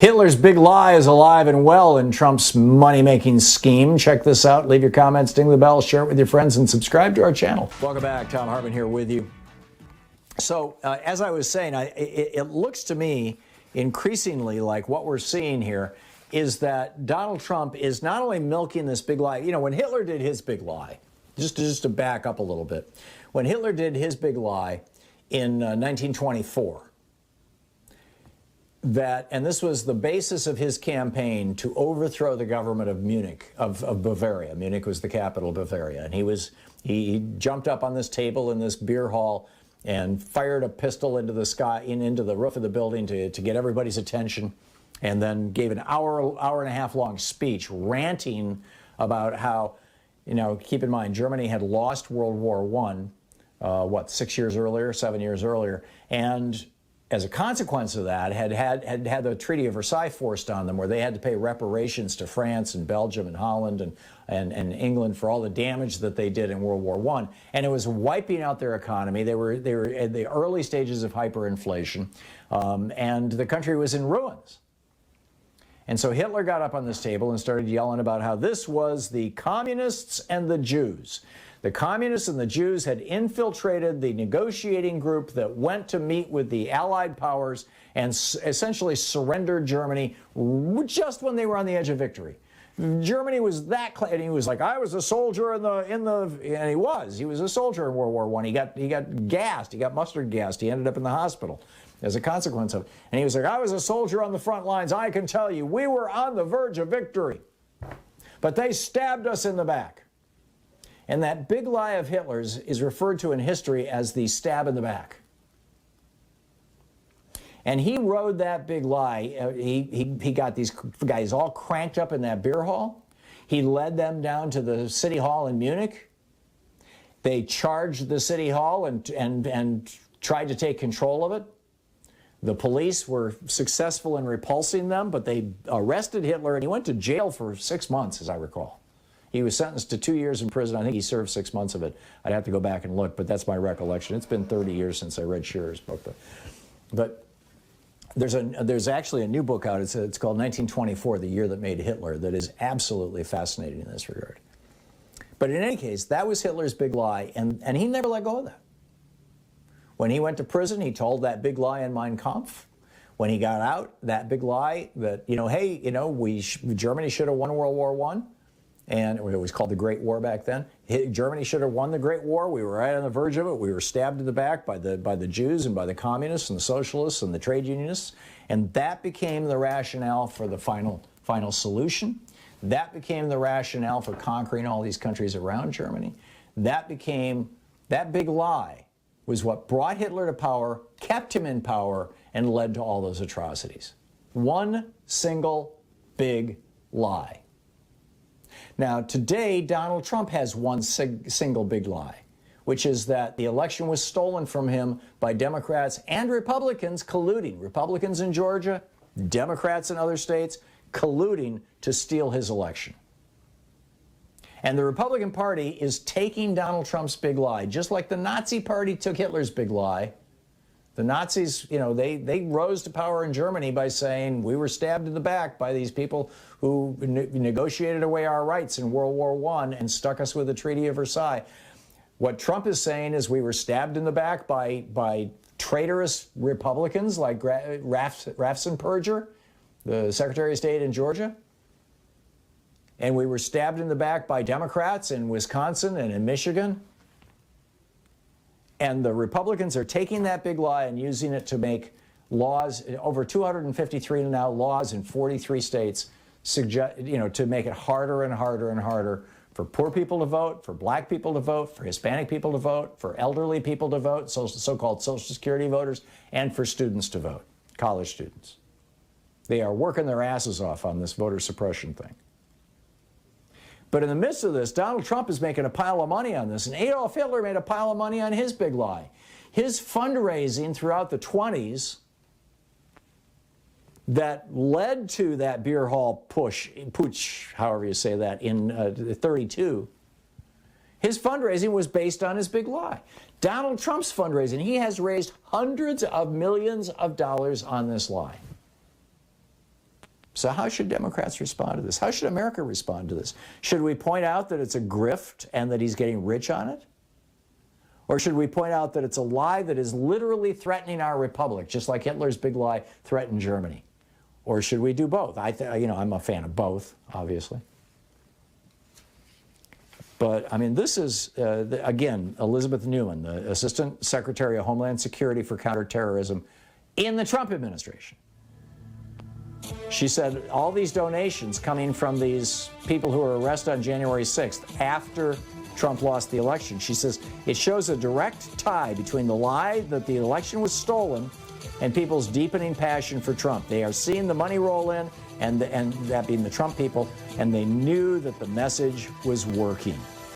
Hitler's big lie is alive and well in Trump's money-making scheme. Check this out. Leave your comments, ding the bell, share it with your friends, and subscribe to our channel. Welcome back. Thom Hartmann here with you. So, as I was saying, it looks to me increasingly like what we're seeing here is that Donald Trump is not only milking this big lie. You know, when Hitler did his big lie, just to back up a little bit, when Hitler did his big lie in 1924, and this was the basis of his campaign to overthrow the government of Munich, of Bavaria. Munich was the capital of Bavaria. And he jumped up on this table in this beer hall and fired a pistol into the sky, into the roof of the building to get everybody's attention, and then gave an hour and a half long speech ranting about how, you know, keep in mind, Germany had lost World War I, 7 years earlier, and as a consequence of that, had the Treaty of Versailles forced on them, where they had to pay reparations to France and Belgium and Holland and England for all the damage that they did in World War I. And it was wiping out their economy. They were at the early stages of hyperinflation, and the country was in ruins. And so Hitler got up on this table and started yelling about how this was the communists and the Jews. The communists and the Jews had infiltrated the negotiating group that went to meet with the Allied powers and essentially surrendered Germany just when they were on the edge of victory. Germany was that, and he was like, I was a soldier and he was a soldier in World War I. He got gassed, he got mustard gassed, he ended up in the hospital as a consequence of it. And he was like, I was a soldier on the front lines. I can tell you, we were on the verge of victory, but they stabbed us in the back. And that big lie of Hitler's is referred to in history as the stab in the back. And he rode that big lie. He got these guys all cranked up in that beer hall. He led them down to the city hall in Munich. They charged the city hall and tried to take control of it. The police were successful in repulsing them, but they arrested Hitler, and he went to jail for 6 months, as I recall. He was sentenced to 2 years in prison. I think he served 6 months of it. I'd have to go back and look, but that's my recollection. It's been 30 years since I read Shearer's book. But there's actually a new book out. It's called 1924, The Year That Made Hitler, that is absolutely fascinating in this regard. But in any case, that was Hitler's big lie, and he never let go of that. When he went to prison, he told that big lie in Mein Kampf. When he got out, that big lie that, hey, Germany should have won World War I. And it was called the Great War back then. Germany should have won the Great War. We were right on the verge of it. We were stabbed in the back by the Jews and by the communists and the socialists and the trade unionists. And that became the rationale for the final solution. That became the rationale for conquering all these countries around Germany. That big lie was what brought Hitler to power, kept him in power, and led to all those atrocities. One single big lie. Now, today, Donald Trump has one single big lie, which is that the election was stolen from him by Democrats and Republicans colluding. Republicans in Georgia, Democrats in other states, colluding to steal his election. And the Republican Party is taking Donald Trump's big lie, just like the Nazi Party took Hitler's big lie. The Nazis, they rose to power in Germany by saying we were stabbed in the back by these people who negotiated away our rights in World War I and stuck us with the Treaty of Versailles. What Trump is saying is we were stabbed in the back by traitorous Republicans like Raffensperger, the Secretary of State in Georgia. And we were stabbed in the back by Democrats in Wisconsin and in Michigan. And the Republicans are taking that big lie and using it to make laws, over 253 now laws in 43 states, to make it harder and harder and harder for poor people to vote, for black people to vote, for Hispanic people to vote, for elderly people to vote, so-called Social Security voters, and for students to vote, college students. They are working their asses off on this voter suppression thing. But in the midst of this, Donald Trump is making a pile of money on this, and Adolf Hitler made a pile of money on his big lie. His fundraising throughout the 20s that led to that beer hall putsch, however you say that, in 32, his fundraising was based on his big lie. Donald Trump's fundraising, he has raised hundreds of millions of dollars on this lie. So how should Democrats respond to this? How should America respond to this? Should we point out that it's a grift and that he's getting rich on it? Or should we point out that it's a lie that is literally threatening our republic, just like Hitler's big lie threatened Germany? Or should we do both? I'm a fan of both, obviously. But, I mean, this is, again, Elizabeth Newman, the Assistant Secretary of Homeland Security for Counterterrorism in the Trump administration. She said all these donations coming from these people who were arrested on January 6th after Trump lost the election. She says it shows a direct tie between the lie that the election was stolen and people's deepening passion for Trump. They are seeing the money roll in, and that being the Trump people, and they knew that the message was working.